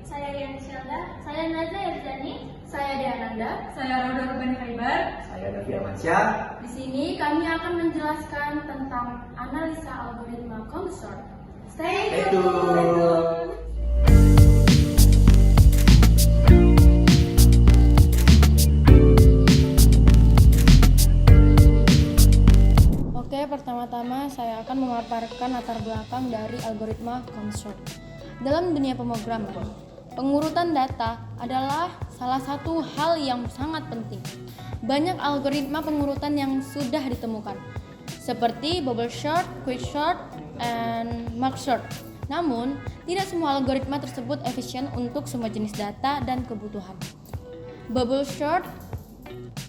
Saya Riani Syalda. Saya Nazla Yarzani. Saya Diananda. Saya Roda Ruben Khaibar. Saya Davi Amansyah. Di sini kami akan menjelaskan tentang analisa algoritma COMSORT. Stay tune. Oke, pertama-tama saya akan memaparkan latar belakang dari algoritma COMSORT. Dalam dunia pemrograman, pengurutan data adalah salah satu hal yang sangat penting. Banyak algoritma pengurutan yang sudah ditemukan, seperti bubble sort, quick sort, and merge sort. Namun, tidak semua algoritma tersebut efisien untuk semua jenis data dan kebutuhan. Bubble sort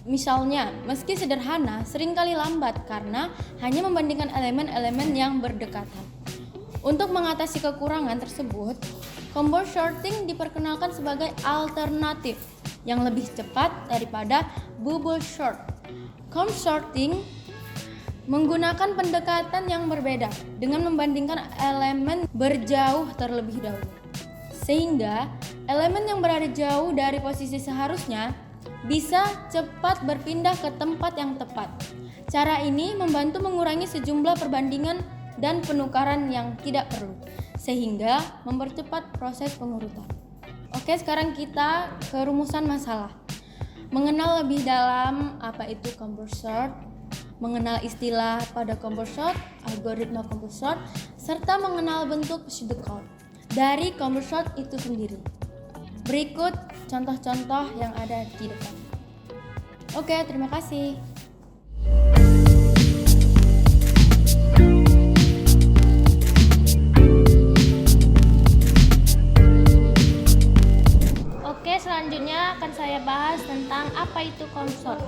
misalnya, meski sederhana, seringkali lambat karena hanya membandingkan elemen-elemen yang berdekatan. Untuk mengatasi kekurangan tersebut, combo sorting diperkenalkan sebagai alternatif yang lebih cepat daripada bubble sort. Combo sorting menggunakan pendekatan yang berbeda dengan membandingkan elemen berjauh terlebih dahulu, sehingga elemen yang berada jauh dari posisi seharusnya bisa cepat berpindah ke tempat yang tepat. Cara ini membantu mengurangi sejumlah perbandingan dan penukaran yang tidak perlu, sehingga mempercepat proses pengurutan. Oke, sekarang kita ke rumusan masalah. Mengenal lebih dalam apa itu combo sort, mengenal istilah pada combo sort, algoritma combo sort, serta mengenal bentuk pseudocode dari combo sort itu sendiri. Berikut contoh-contoh yang ada di depan. Oke, terima kasih. Oke, selanjutnya akan saya bahas tentang apa itu COMSORT.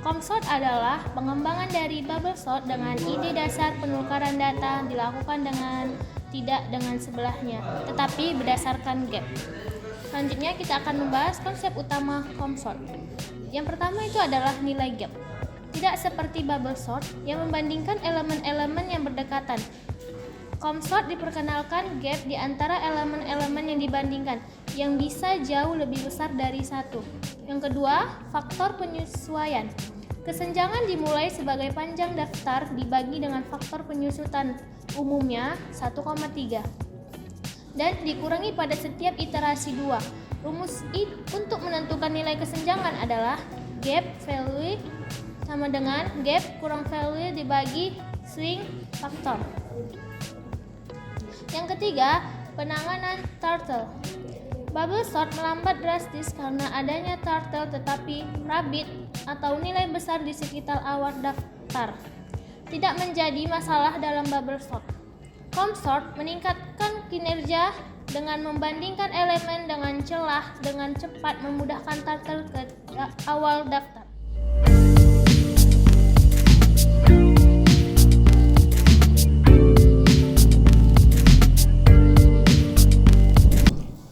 COMSORT adalah pengembangan dari bubble sort dengan ide dasar penukaran data dilakukan tidak dengan sebelahnya, tetapi berdasarkan gap. Selanjutnya kita akan membahas konsep utama COMSORT. Yang pertama itu adalah nilai gap. Tidak seperti bubble sort yang membandingkan elemen-elemen yang berdekatan. COMSORT diperkenalkan gap di antara elemen-elemen yang dibandingkan yang bisa jauh lebih besar dari satu. Yang kedua, faktor penyesuaian. Kesenjangan dimulai sebagai panjang daftar dibagi dengan faktor penyusutan, umumnya 1,3. Dan dikurangi pada setiap iterasi 2. Rumus untuk menentukan nilai kesenjangan adalah gap value sama dengan gap kurang value dibagi swing faktor. Yang ketiga, penanganan turtle. Bubble sort melambat drastis karena adanya turtle tetapi rabbit atau nilai besar di sekitar awal daftar tidak menjadi masalah dalam bubble sort. COMSORT meningkatkan kinerja dengan membandingkan elemen dengan celah dengan cepat memudahkan turtle ke awal daftar.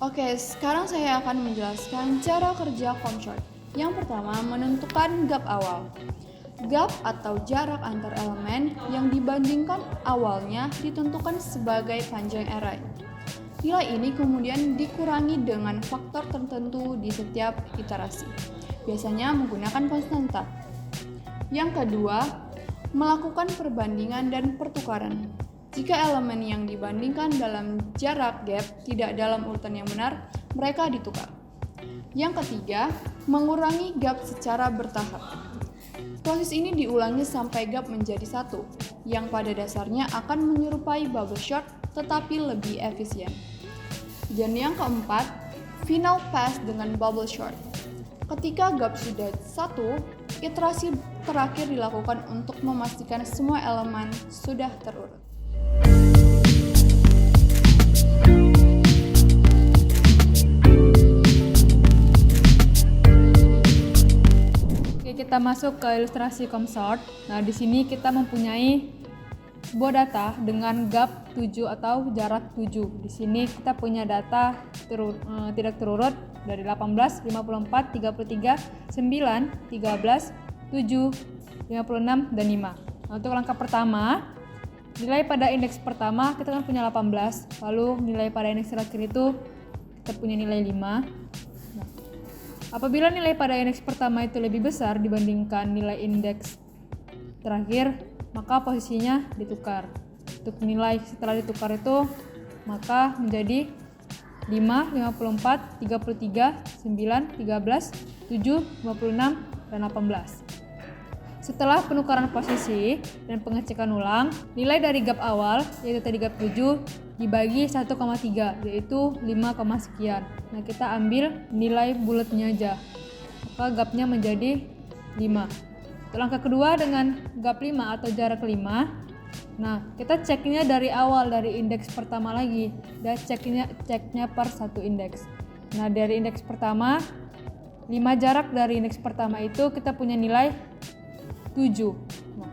Oke, sekarang saya akan menjelaskan cara kerja COMSORT. Yang pertama, menentukan gap awal. Gap atau jarak antar elemen yang dibandingkan awalnya ditentukan sebagai panjang array. Nilai ini kemudian dikurangi dengan faktor tertentu di setiap iterasi, biasanya menggunakan konstanta. Yang kedua, melakukan perbandingan dan pertukaran. Jika elemen yang dibandingkan dalam jarak gap tidak dalam urutan yang benar, mereka ditukar. Yang ketiga, mengurangi gap secara bertahap. Proses ini diulangi sampai gap menjadi satu, yang pada dasarnya akan menyerupai bubble sort tetapi lebih efisien. Dan yang keempat, final pass dengan bubble sort. Ketika gap sudah satu, iterasi terakhir dilakukan untuk memastikan semua elemen sudah terurut. Kita masuk ke ilustrasi COMSORT. Nah, di sini kita mempunyai sebuah data dengan gap 7 atau jarak 7. Di sini kita punya data tidak terurut dari 18, 54, 33, 9, 13, 7, 56, dan 5. Nah, untuk langkah pertama, nilai pada indeks pertama kita kan punya 18, lalu nilai pada indeks terakhir itu kita punya nilai 5. Nah, apabila nilai pada indeks pertama itu lebih besar dibandingkan nilai indeks terakhir, maka posisinya ditukar. Untuk nilai setelah ditukar itu maka menjadi 5, 54, 33, 9, 13, 7, 56, dan 18. Setelah penukaran posisi dan pengecekan ulang, nilai dari gap awal, yaitu tadi gap 7, dibagi 1,3, yaitu 5, sekian. Nah, kita ambil nilai bulatnya aja. Maka gapnya menjadi 5. Untuk langkah kedua dengan gap 5 atau jarak 5, nah, kita ceknya dari awal, dari indeks pertama lagi. Dan ceknya per satu indeks. Nah, dari indeks pertama, 5 jarak dari indeks pertama itu kita punya nilai 7. Nah,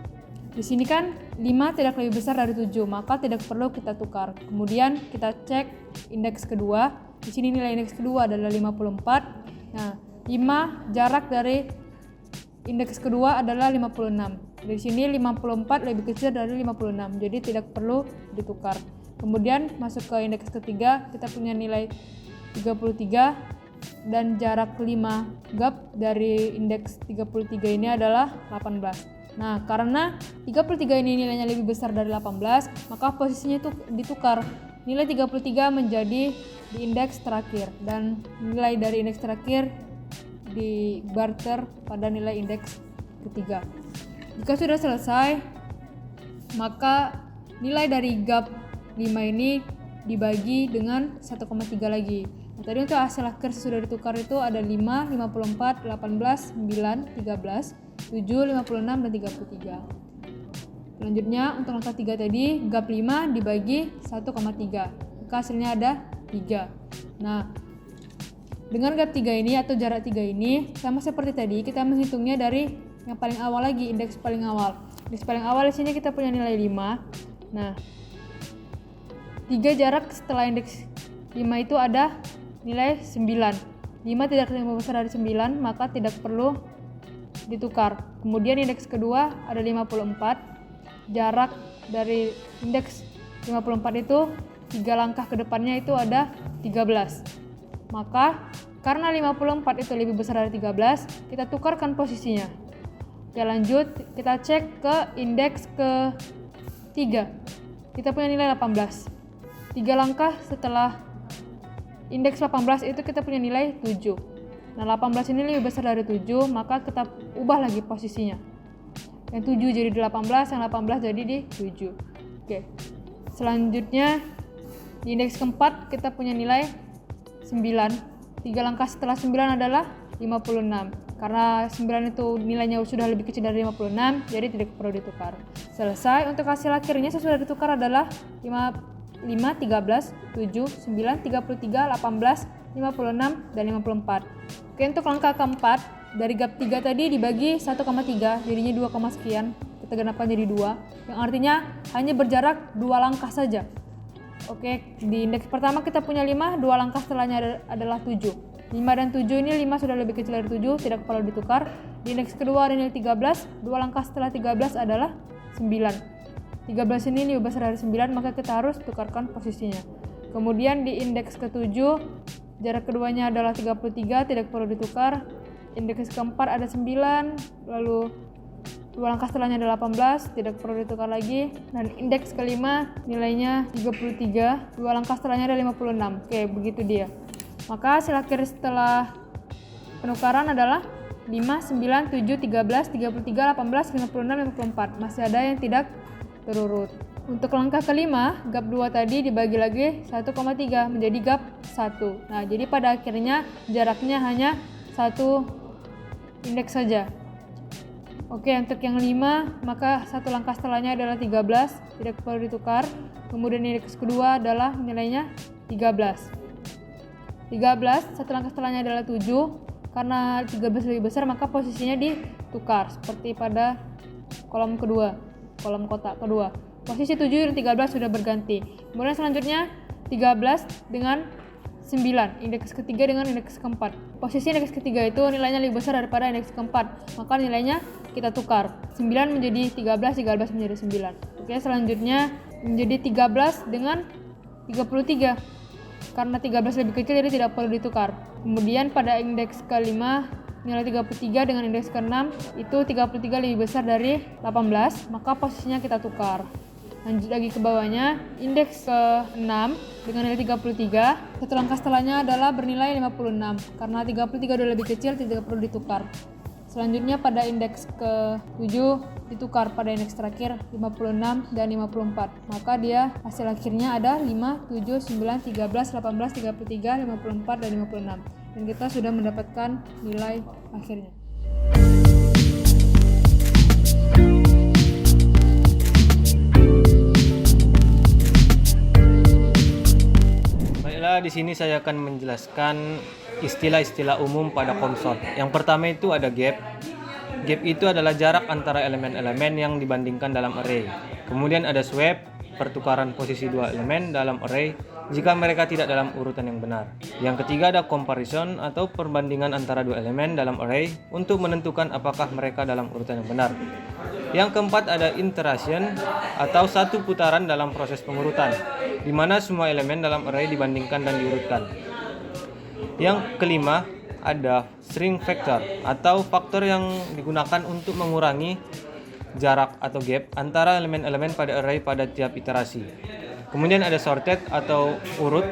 di sini kan 5 tidak lebih besar dari 7, maka tidak perlu kita tukar. Kemudian kita cek indeks kedua. Di sini nilai indeks kedua adalah 54. Nah, 5 jarak dari indeks kedua adalah 56. Di sini 54 lebih kecil dari 56, jadi tidak perlu ditukar. Kemudian masuk ke indeks ketiga, kita punya nilai 33 dan jarak 5 gap dari indeks 33 ini adalah 18. Nah, karena 33 ini nilainya lebih besar dari 18, maka posisinya itu ditukar. Nilai 33 menjadi di indeks terakhir dan nilai dari indeks terakhir di barter pada nilai indeks ketiga. Jika sudah selesai, maka nilai dari gap 5 ini dibagi dengan 1,3 lagi. Nah, tadi untuk hasil akhir sudah ditukar itu ada 5, 54, 18, 9, 13, 7, 56, dan 33. Selanjutnya untuk langkah 3 tadi, gap 5 dibagi 1,3. Maka hasilnya ada 3. Nah, dengan gap 3 ini atau jarak 3 ini, sama seperti tadi, kita menghitungnya dari yang paling awal lagi, indeks paling awal. Indeks paling awal di sini kita punya nilai 5. Nah, 3 jarak setelah indeks 5 itu ada nilai 9. 5 tidak lebih besar dari 9, maka tidak perlu ditukar. Kemudian indeks kedua ada 54. Jarak dari indeks 54 itu 3 langkah ke depannya itu ada 13. Maka karena 54 itu lebih besar dari 13, kita tukarkan posisinya. Oke, lanjut kita cek ke indeks ke-3. Kita punya nilai 18. 3 langkah setelah indeks 18 itu kita punya nilai 7. Nah, 18 ini lebih besar dari 7, maka kita ubah lagi posisinya. Yang 7 jadi di 18, yang 18 jadi di 7. Oke. Selanjutnya di indeks keempat kita punya nilai 9. 3 langkah setelah 9 adalah 56. Karena 9 itu nilainya sudah lebih kecil dari 56, jadi tidak perlu ditukar. Selesai. Untuk hasil akhirnya sesudah ditukar adalah 5, 13, 7, 9, 33, 18, 56, dan 54. Oke, untuk langkah keempat, dari gap 3 tadi dibagi 1,3, jadinya 2, sekian. Kita genapkan jadi 2, yang artinya hanya berjarak 2 langkah saja. Oke, di indeks pertama kita punya 5, 2 langkah setelahnya adalah 7. 5 dan 7 ini 5 sudah lebih kecil dari 7, tidak perlu ditukar. Di indeks kedua ada nilai 13, 2 langkah setelah 13 adalah 9. 13 ini lebih besar dari 9, maka kita harus tukarkan posisinya. Kemudian di indeks ke-7, jarak keduanya adalah 33, tidak perlu ditukar. Indeks keempat ada 9, lalu 2 langkah setelahnya ada 18, tidak perlu ditukar lagi. Dan indeks kelima nilainya 33, 2 langkah setelahnya ada 56. Oke, begitu dia. Maka hasil akhir setelah penukaran adalah 5, 9, 7, 13, 33, 18, 56, 54. Masih ada yang tidak terurut. Untuk langkah kelima, gap 2 tadi dibagi lagi 1,3 menjadi gap 1. Nah, jadi pada akhirnya jaraknya hanya 1 indeks saja. Oke, untuk yang 5, maka 1 langkah setelahnya adalah 13, tidak perlu ditukar. Kemudian indeks kedua adalah nilainya 13. 13, 1 langkah setelahnya adalah 7. Karena 13 lebih besar, maka posisinya ditukar seperti pada kolom kedua, kolom kotak kedua. Posisi 7 dan 13 sudah berganti. Kemudian selanjutnya 13 dengan 9, indeks ketiga dengan indeks keempat. Posisi indeks ketiga itu nilainya lebih besar daripada indeks keempat, maka nilainya kita tukar. 9 menjadi 13, 13 menjadi 9. Oke, selanjutnya menjadi 13 dengan 33. karena 13 lebih kecil jadi tidak perlu ditukar. Kemudian pada indeks ke-5 nilai 33 dengan indeks ke-6 itu 33 lebih besar dari 18, maka posisinya kita tukar. Lanjut lagi ke bawahnya, indeks ke-6 dengan nilai 33, satu langkah setelahnya adalah bernilai 56, karena 33 udah lebih kecil tidak perlu ditukar. Selanjutnya pada indeks ke-7 ditukar pada indeks terakhir 56 dan 54, maka dia hasil akhirnya ada 5, 7, 9, 13, 18, 33, 54, dan 56. Dan kita sudah mendapatkan nilai akhirnya. Baiklah, di sini saya akan menjelaskan istilah-istilah umum pada komsort. Yang pertama itu ada gap. Gap itu adalah jarak antara elemen-elemen yang dibandingkan dalam array. Kemudian ada swap, pertukaran posisi dua elemen dalam array jika mereka tidak dalam urutan yang benar. Yang ketiga ada comparison atau perbandingan antara dua elemen dalam array untuk menentukan apakah mereka dalam urutan yang benar. Yang keempat ada iteration atau satu putaran dalam proses pengurutan, di mana semua elemen dalam array dibandingkan dan diurutkan. Yang kelima ada string factor atau faktor yang digunakan untuk mengurangi jarak atau gap antara elemen-elemen pada array pada tiap iterasi. Kemudian ada sorted atau urut.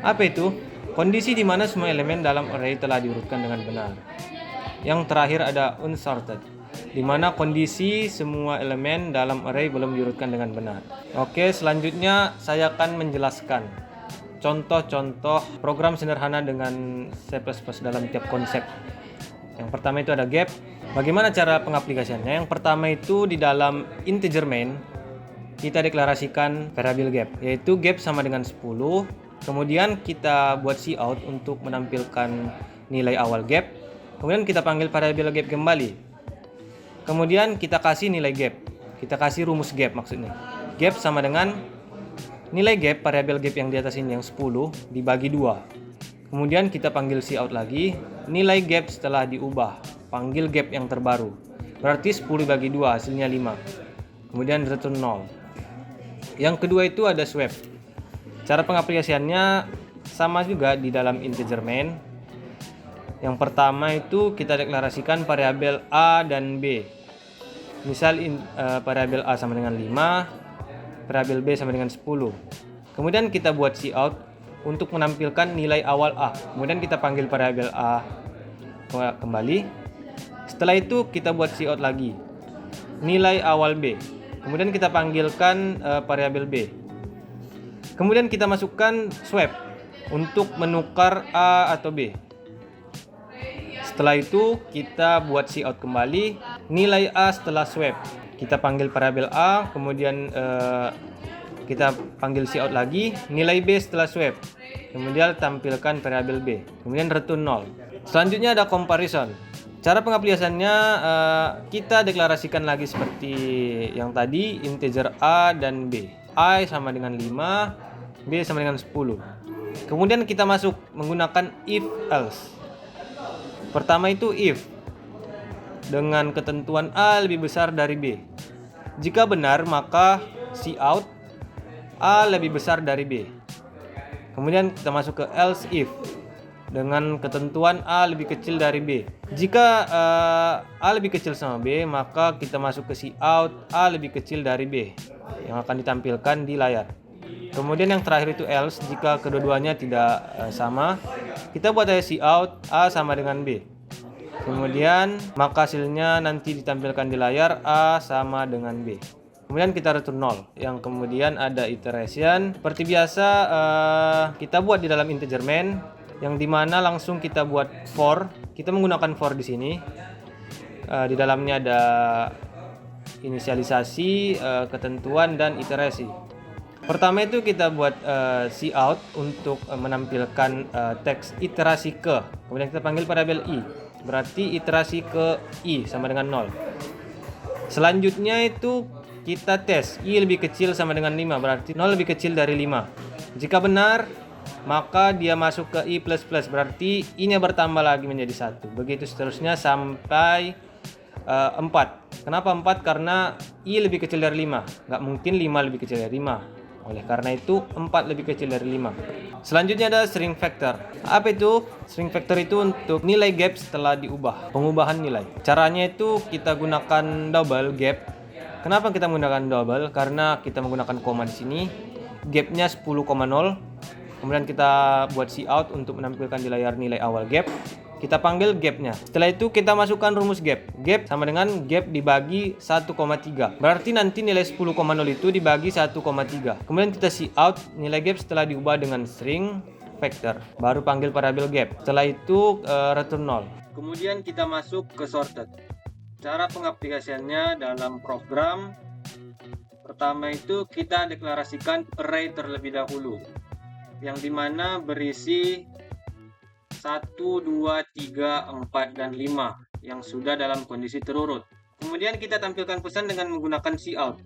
Apa itu? Kondisi di mana semua elemen dalam array telah diurutkan dengan benar. Yang terakhir ada unsorted, di mana kondisi semua elemen dalam array belum diurutkan dengan benar. Oke, selanjutnya saya akan menjelaskan contoh-contoh program sederhana dengan C++ dalam tiap konsep. Yang pertama itu ada gap. Bagaimana cara pengaplikasiannya? Yang pertama itu di dalam integer main kita deklarasikan variabel gap, yaitu gap sama dengan 10. Kemudian kita buat cout untuk menampilkan nilai awal gap. Kemudian kita panggil variabel gap kembali. Kemudian kita kasih nilai gap. Kita kasih rumus gap maksudnya. Gap sama dengan nilai gap variabel gap yang di atas ini yang 10 dibagi 2. Kemudian kita panggil cout lagi. Nilai gap setelah diubah, panggil gap yang terbaru. Berarti 10 dibagi 2 hasilnya 5. Kemudian return 0. Yang kedua itu ada swap. Cara pengaplikasiannya sama juga di dalam integer main. Yang pertama itu kita deklarasikan variabel A dan B. Misal variabel A sama dengan 5, variabel B sama dengan 10. Kemudian kita buat cout untuk menampilkan nilai awal A. Kemudian kita panggil variabel A kembali. Setelah itu kita buat cout lagi nilai awal B. Kemudian kita panggilkan variabel B. Kemudian kita masukkan swap untuk menukar A atau B. Setelah itu kita buat cout kembali nilai A setelah swap. Kita panggil variabel A, kemudian kita panggil cout lagi nilai B setelah swap. Kemudian tampilkan variabel B. Kemudian return 0. Selanjutnya ada comparison. Cara pengaplikasiannya kita deklarasikan lagi seperti yang tadi, integer A dan B. A sama dengan 5, B sama dengan 10. Kemudian kita masuk menggunakan if else. Pertama itu if dengan ketentuan A lebih besar dari B. Jika benar maka cout A lebih besar dari B. Kemudian kita masuk ke else if dengan ketentuan A lebih kecil dari B. Jika A lebih kecil sama B, maka kita masuk ke cout A lebih kecil dari B yang akan ditampilkan di layar. Kemudian yang terakhir itu else, jika kedua-duanya tidak sama, kita buat aja cout A sama dengan B. Kemudian maka hasilnya nanti ditampilkan di layar A sama dengan B. Kemudian kita return 0. Yang kemudian ada iteration. Seperti biasa kita buat di dalam integer main, yang dimana langsung kita buat for. Kita menggunakan for di sini. Di dalamnya ada inisialisasi, ketentuan, dan iterasi. Pertama itu kita buat cout untuk menampilkan teks iterasi ke. Kemudian kita panggil variabel i. Berarti iterasi ke i sama dengan 0. Selanjutnya itu kita tes i lebih kecil sama dengan 5. Berarti 0 lebih kecil dari 5. Jika benar, maka dia masuk ke i++, berarti i-nya bertambah lagi menjadi 1. Begitu seterusnya sampai 4. Kenapa 4? Karena i lebih kecil dari 5. Nggak mungkin 5 lebih kecil dari 5. Oleh karena itu 4 lebih kecil dari 5. Selanjutnya ada string factor. Apa itu? String factor itu untuk nilai gap setelah diubah, pengubahan nilai. Caranya itu kita gunakan double gap. Kenapa kita menggunakan double? Karena kita menggunakan koma di sini. Gapnya 10,0. Kemudian kita buat cout untuk menampilkan di layar nilai awal gap. Kita panggil gapnya. Setelah itu kita masukkan rumus gap. Gap sama dengan gap dibagi 1,3. Berarti nanti nilai 10,0 itu dibagi 1,3. Kemudian kita cout nilai gap setelah diubah dengan string factor. Baru panggil variabel gap. Setelah itu return 0. Kemudian kita masuk ke sorted. Cara pengaplikasiannya dalam program. Pertama itu kita deklarasikan array terlebih dahulu. Yang dimana berisi 1, 2, 3, 4, dan 5 yang sudah dalam kondisi terurut. Kemudian kita tampilkan pesan dengan menggunakan cout,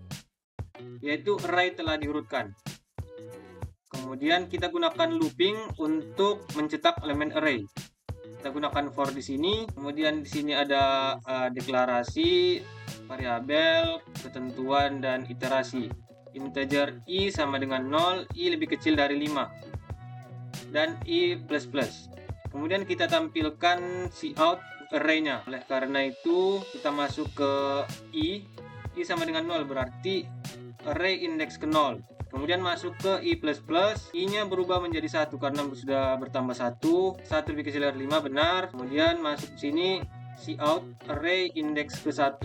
yaitu array telah diurutkan. Kemudian kita gunakan looping untuk mencetak elemen array. Kita gunakan for di sini. Kemudian di sini ada deklarasi, variabel, ketentuan, dan iterasi. Integer i sama dengan 0, i lebih kecil dari 5, dan i++. Kemudian kita tampilkan cout array-nya. Oleh karena itu kita masuk ke i sama dengan 0, berarti array indeks ke 0. Kemudian masuk ke i++, i-nya berubah menjadi 1 karena sudah bertambah 1 lebih kecil dari 5, benar. Kemudian masuk ke sini cout array indeks ke 1.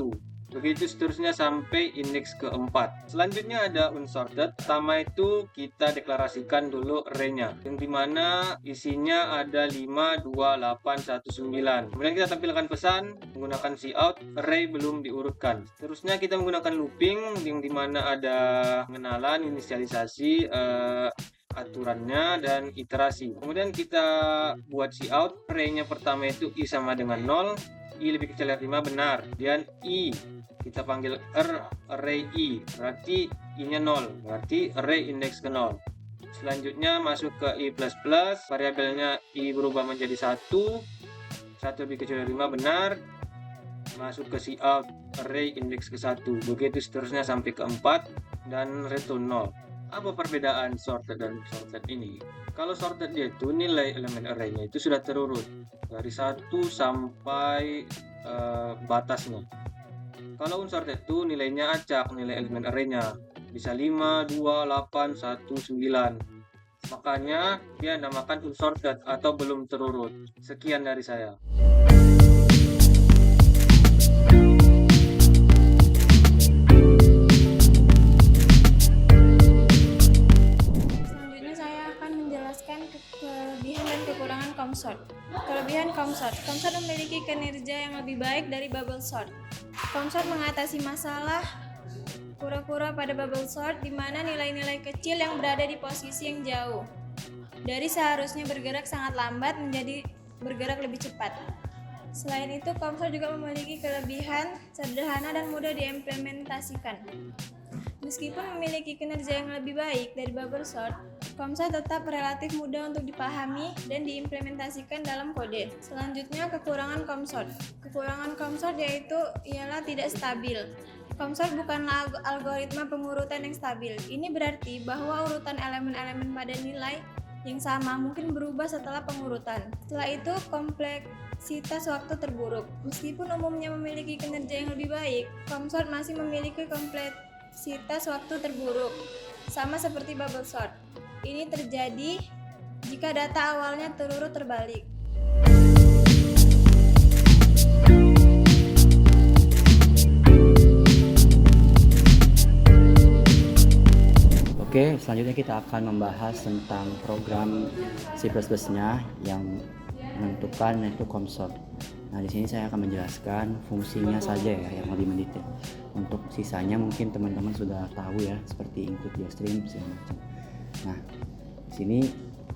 Begitu seterusnya sampai indeks ke-4. Selanjutnya ada unsorted. Pertama itu kita deklarasikan dulu array-nya, yang dimana isinya ada 5, 2, 8, 1, 9. Kemudian kita tampilkan pesan menggunakan cout array belum diurutkan. Terusnya kita menggunakan looping, yang dimana ada pengenalan, inisialisasi, aturannya, dan iterasi. Kemudian kita buat cout array-nya. Pertama itu i sama dengan 0, i lebih kecil dari 5, benar. Dan i kita panggil array i, berarti i-nya 0, berarti array indeks ke 0. Selanjutnya masuk ke i++, variabelnya i berubah menjadi 1 lebih kecil dari 5, benar. Masuk ke cout array indeks ke 1, begitu seterusnya sampai ke 4, dan return 0. Apa perbedaan sorted dan sorted ini? Kalau sorted dia itu nilai elemen array-nya itu sudah terurut dari 1 sampai batasnya. Kalau unsorted itu nilainya acak, nilai elemen array-nya bisa 5, 2, 8, 1, 9. Makanya dia namakan unsorted atau belum terurut. Sekian dari saya. Selanjutnya saya akan menjelaskan kelebihan dan kekurangan COMSORT. Kelebihan COMSORT. COMSORT memiliki kinerja yang lebih baik dari bubble sort. COMSORT mengatasi masalah kura-kura pada bubble sort, di mana nilai-nilai kecil yang berada di posisi yang jauh dari seharusnya bergerak sangat lambat menjadi bergerak lebih cepat. Selain itu, COMSORT juga memiliki kelebihan sederhana dan mudah diimplementasikan. Meskipun memiliki kinerja yang lebih baik dari bubble sort, COMSORT tetap relatif mudah untuk dipahami dan diimplementasikan dalam kode. Selanjutnya, kekurangan COMSORT. Kekurangan COMSORT ialah tidak stabil. COMSORT bukanlah algoritma pengurutan yang stabil. Ini berarti bahwa urutan elemen-elemen pada nilai yang sama mungkin berubah setelah pengurutan. Setelah itu, kompleksitas waktu terburuk. Meskipun umumnya memiliki kinerja yang lebih baik, COMSORT masih memiliki kompleksitas waktu terburuk, sama seperti bubble sort. Ini terjadi jika data awalnya terurut terbalik. Oke, selanjutnya kita akan membahas tentang program C++-nya yang menentukan yaitu COMSORT. Nah, di sini saya akan menjelaskan fungsinya saja ya yang lebih mendetail. Untuk sisanya mungkin teman-teman sudah tahu ya, seperti include geostream segala macam. Nah, di sini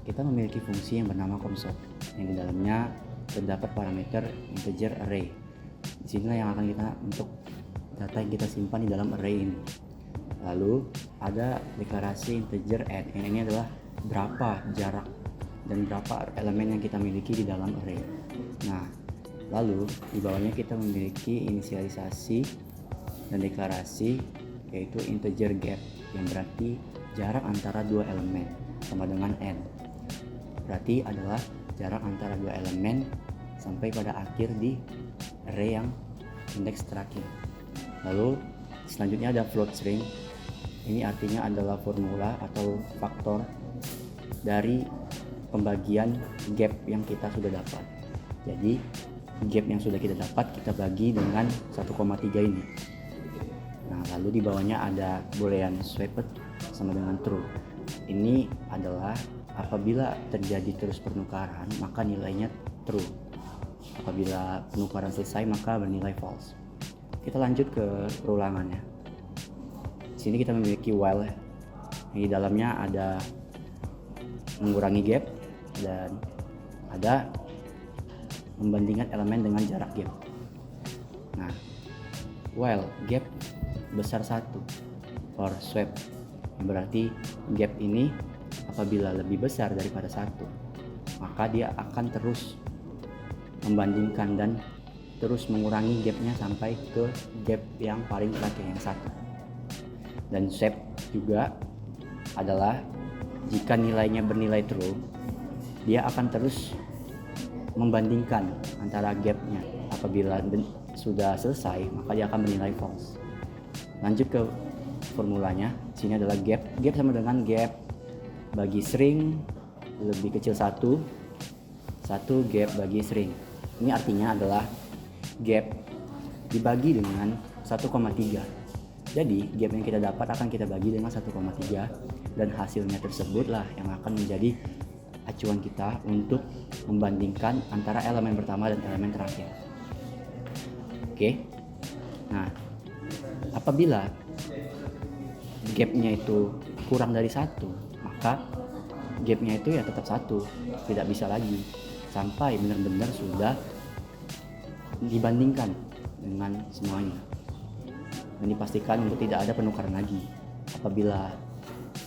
kita memiliki fungsi yang bernama COMSORT yang di dalamnya terdapat parameter integer array. Di sinilah yang akan kita untuk data yang kita simpan di dalam array ini. Lalu ada deklarasi integer add, yang ini adalah berapa jarak dan berapa elemen yang kita miliki di dalam array. Nah, lalu di bawahnya kita memiliki inisialisasi dan deklarasi, yaitu integer gap, yang berarti jarak antara dua elemen sama dengan n. Berarti adalah jarak antara dua elemen sampai pada akhir di array yang indeks terakhir. Lalu selanjutnya ada float string. Ini artinya adalah formula atau faktor dari pembagian gap yang kita sudah dapat. Jadi gap yang sudah kita dapat kita bagi dengan 1,3 ini. Nah, lalu di bawahnya ada boolean swapped sama dengan true. Ini adalah apabila terjadi terus pertukaran maka nilainya true. Apabila penukaran selesai maka bernilai false. Kita lanjut ke perulangannya. Di sini kita memiliki while. Di dalamnya ada mengurangi gap dan ada membandingkan elemen dengan jarak gap. Nah, while gap besar 1 or swap, berarti gap ini apabila lebih besar daripada 1 maka dia akan terus membandingkan dan terus mengurangi gapnya sampai ke gap yang paling terakhir yang 1. Dan swap juga adalah jika nilainya bernilai true, dia akan terus membandingkan antara gapnya. Apabila sudah selesai, maka dia akan bernilai false. Lanjut ke formulanya. Sini adalah gap. Gap sama dengan gap bagi string lebih kecil 1 gap bagi string. Ini artinya adalah gap dibagi dengan 1,3. Jadi gap yang kita dapat akan kita bagi dengan 1,3 dan hasilnya tersebutlah yang akan menjadi acuan kita untuk membandingkan antara elemen pertama dan elemen terakhir. Oke. Nah, apabila gapnya itu kurang dari 1, maka gapnya itu ya tetap 1, tidak bisa lagi sampai benar-benar sudah dibandingkan dengan semuanya dan dipastikan untuk tidak ada penukaran lagi. Apabila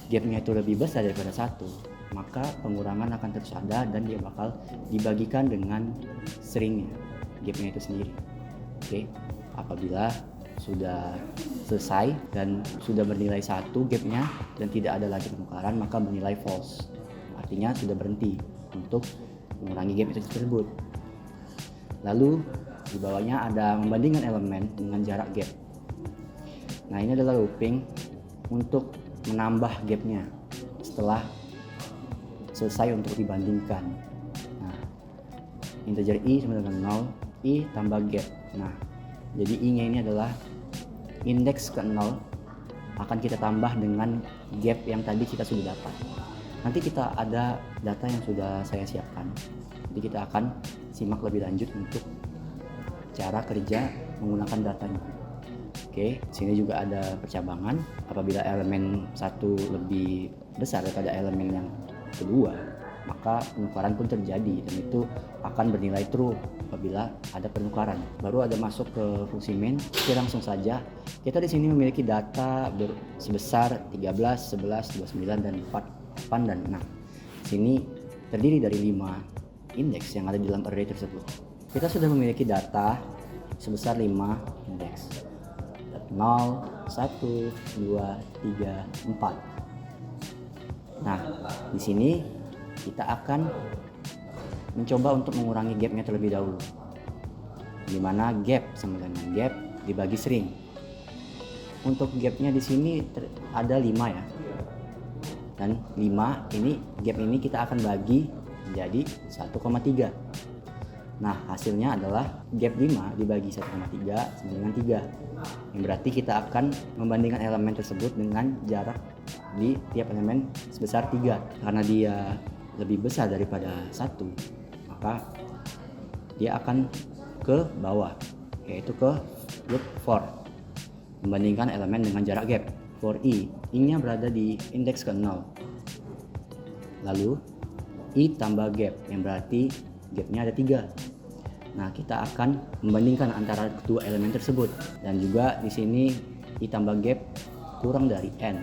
gapnya itu lebih besar daripada 1, maka pengurangan akan terus ada dan dia bakal dibagikan dengan stringnya, gapnya itu sendiri. Oke, apabila sudah selesai dan sudah bernilai 1 gapnya dan tidak ada lagi penukaran, maka bernilai false, artinya sudah berhenti untuk mengurangi gap itu tersebut. Lalu di bawahnya ada membandingkan elemen dengan jarak gap. Nah, ini adalah looping untuk menambah gapnya setelah selesai untuk dibandingkan. Nah, integer i sama dengan 0, i tambah gap. Nah, jadi i-nya ini adalah indeks ke 0 akan kita tambah dengan gap yang tadi kita sudah dapat. Nanti kita ada data yang sudah saya siapkan. Jadi kita akan simak lebih lanjut untuk cara kerja menggunakan datanya. Oke, sini juga ada percabangan. Apabila elemen 1 lebih besar daripada elemen yang kedua, maka penukaran pun terjadi dan itu akan bernilai true apabila ada penukaran. Baru ada masuk ke fungsi main. Oke, langsung saja. Kita di sini memiliki data sebesar 13, 11, 29 dan 4 dan 6. Sini terdiri dari 5 indeks yang ada di dalam array tersebut. Kita sudah memiliki data sebesar 5 indeks. 0, 1, 2, 3, 4. Nah, di sini kita akan mencoba untuk mengurangi gapnya terlebih dahulu. Di mana gap sama dengan gap dibagi string. Untuk gapnya di sini ada 5 ya. Dan 5 ini gap ini kita akan bagi menjadi 1,3. Nah, hasilnya adalah gap 5 dibagi 1,3 sama dengan 3. Yang berarti kita akan membandingkan elemen tersebut dengan jarak di tiap elemen sebesar 3. Karena dia lebih besar daripada 1, maka dia akan ke bawah, yaitu ke loop for. Membandingkan elemen dengan jarak gap. For i-nya berada di indeks ke 0. Lalu i tambah gap, yang berarti gapnya ada 3. Nah, kita akan membandingkan antara kedua elemen tersebut dan juga di sini i tambah gap kurang dari n,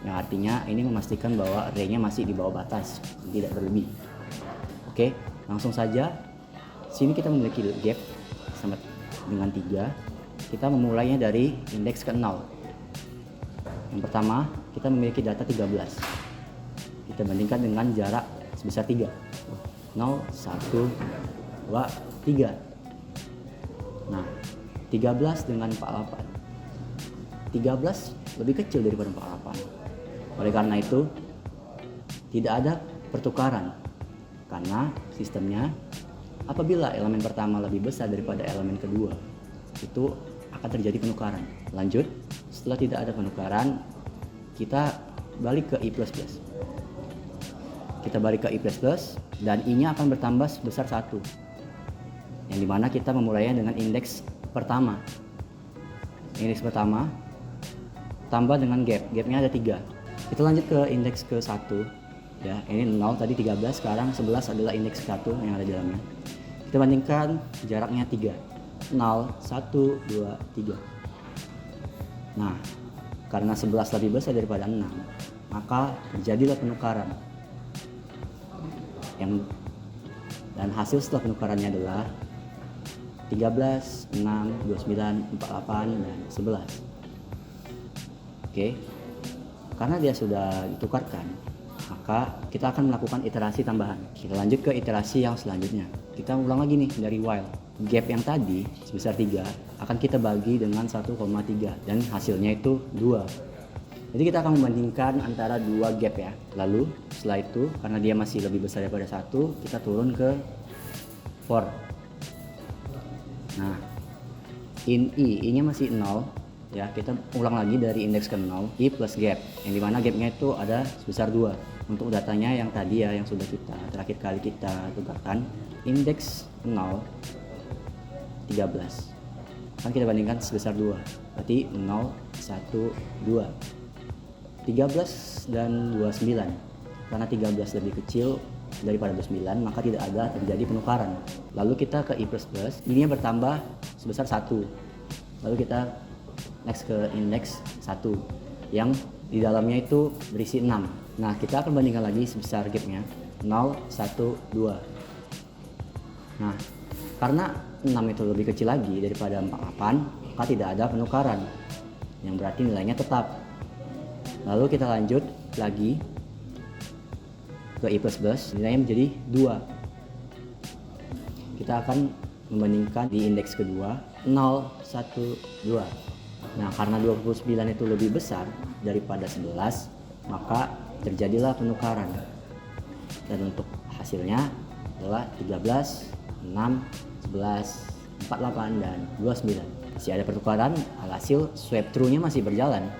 yang artinya ini memastikan bahwa array-nya masih di bawah batas, tidak berlebih. Oke, langsung saja. Sini kita memiliki gap sama dengan 3. Kita memulainya dari indeks ke 0. Yang pertama kita memiliki data 13. Kita bandingkan dengan jarak sebesar 3. 0, 1, 2, 3. Nah, 13 dengan 48. 13 lebih kecil daripada 48. Oleh karena itu, tidak ada pertukaran. Karena sistemnya, apabila elemen pertama lebih besar daripada elemen kedua, itu akan terjadi penukaran. Lanjut, setelah tidak ada penukaran, kita balik ke I++. Kita balik ke I++ dan I-nya akan bertambah sebesar 1. Yang dimana kita memulainya dengan indeks pertama. Indeks pertama tambah dengan gapnya ada 3. Kita lanjut ke indeks ke 1 ya, ini 0 tadi 13, sekarang 11 adalah indeks 1 yang ada di dalamnya. Kita bandingkan jaraknya 3. 0, 1, 2, 3. Nah, karena 11 lebih besar daripada 6, maka terjadilah penukaran. Dan hasil setelah penukarannya adalah 13, 6, 29, 48, dan 11. Oke, karena dia sudah ditukarkan, maka kita akan melakukan iterasi tambahan. Kita lanjut ke iterasi yang selanjutnya. Kita ulang lagi nih dari while. Gap yang tadi sebesar 3 akan kita bagi dengan 1,3 dan hasilnya itu 2. Jadi kita akan membandingkan antara 2 gap ya. Lalu setelah itu, karena dia masih lebih besar daripada 1, kita turun ke for. Nah, I-nya masih 0. Ya, kita ulang lagi dari indeks ke 0, I plus gap, yang dimana gapnya itu ada sebesar 2. Untuk datanya yang tadi ya, yang sudah terakhir kali kita tukarkan, indeks 0, 13. Kan kita bandingkan sebesar 2, berarti 0, 1, 2. 13 dan 29. Karena 13 lebih kecil daripada 29, maka tidak ada terjadi penukaran. Lalu kita ke I++, ini bertambah sebesar 1. Lalu kita next ke indeks 1 yang di dalamnya itu berisi 6. Nah, kita akan bandingkan lagi sebesar gapnya 0, 1, 2. Nah, karena 6 itu lebih kecil lagi daripada 48, maka tidak ada penukaran, yang berarti nilainya tetap. Lalu kita lanjut lagi ke I++, nilainya menjadi 2. Kita akan membandingkan di indeks kedua 0, 1, 2. Nah, karena 29 itu lebih besar daripada 11, maka terjadilah penukaran. Dan untuk hasilnya adalah 13, 6, 11, 48, dan 29. Masih ada pertukaran, alhasil swap true-nya masih berjalan.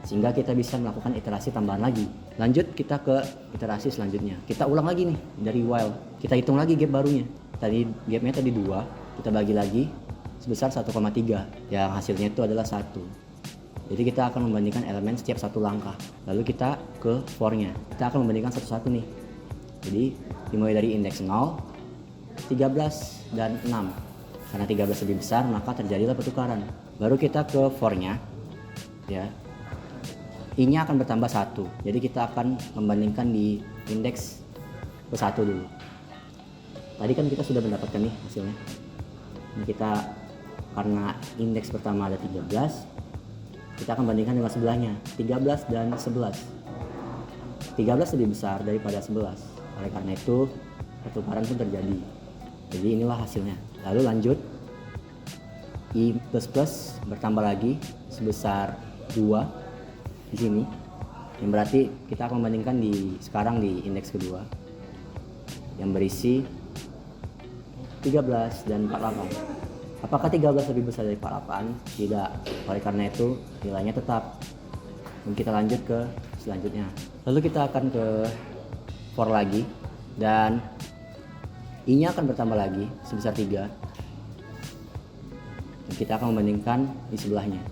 Sehingga kita bisa melakukan iterasi tambahan lagi. Lanjut kita ke iterasi selanjutnya. Kita ulang lagi nih dari while. Kita hitung lagi gap barunya. Tadi gapnya tadi 2, kita bagi lagi sebesar 1,3 yang hasilnya itu adalah 1. Jadi kita akan membandingkan elemen setiap satu langkah. Lalu kita ke for-nya. Kita akan membandingkan satu-satu nih. Jadi dimulai dari indeks 0, 13, dan 6. Karena 13 lebih besar, maka terjadilah pertukaran. Baru kita ke for-nya. Ya. I-nya akan bertambah 1. Jadi kita akan membandingkan di indeks ke 1 dulu. Tadi kan kita sudah mendapatkan nih hasilnya. Ini kita, karena indeks pertama ada 13, kita akan bandingkan dengan sebelahnya, 13 dan 11. 13 lebih besar daripada 11. Oleh karena itu, pertukaran pun terjadi. Jadi inilah hasilnya. Lalu lanjut, I++ bertambah lagi sebesar 2 di sini. Yang berarti kita akan membandingkan sekarang di indeks kedua yang berisi 13 dan 48. Apakah 13 lebih besar dari 48? Tidak. Oleh karena itu nilainya tetap. Dan kita lanjut ke selanjutnya. Lalu kita akan ke for lagi dan I-nya akan bertambah lagi sebesar 3. Dan kita akan membandingkan di sebelahnya.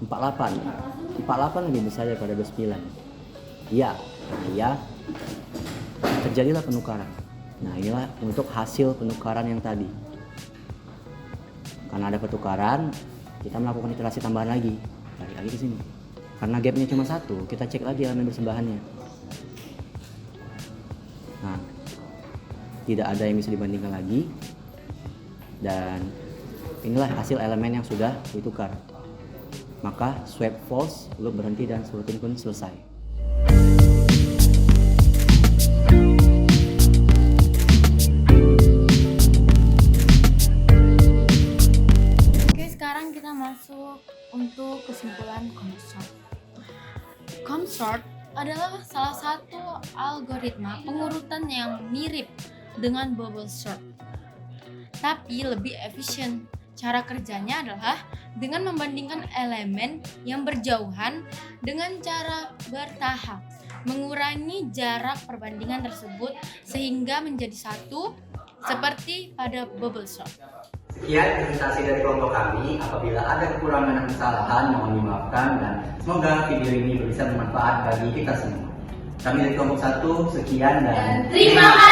48. 48 lebih besar daripada 29. Iya. Iya. Terjadilah penukaran. Nah, inilah untuk hasil penukaran yang tadi. Karena ada pertukaran, kita melakukan iterasi tambahan lagi. Balik lagi ke sini. Karena gapnya cuma 1, kita cek lagi elemen bersebelahannya. Nah, tidak ada yang bisa dibandingkan lagi. Dan inilah hasil elemen yang sudah ditukar. Maka swipe false, lalu berhenti dan sebutin pun selesai. Oke, sekarang kita masuk untuk kesimpulan COMSORT. COMSORT adalah salah satu algoritma pengurutan yang mirip dengan bubble sort, tapi lebih efisien. Cara kerjanya adalah dengan membandingkan elemen yang berjauhan dengan cara bertahap, mengurangi jarak perbandingan tersebut sehingga menjadi satu seperti pada bubble sort. Sekian presentasi dari kelompok kami. Apabila ada kekurangan dan kesalahan, mohon dimaafkan dan semoga video ini bisa bermanfaat bagi kita semua. Kami dari kelompok 1, sekian dan Terima kasih.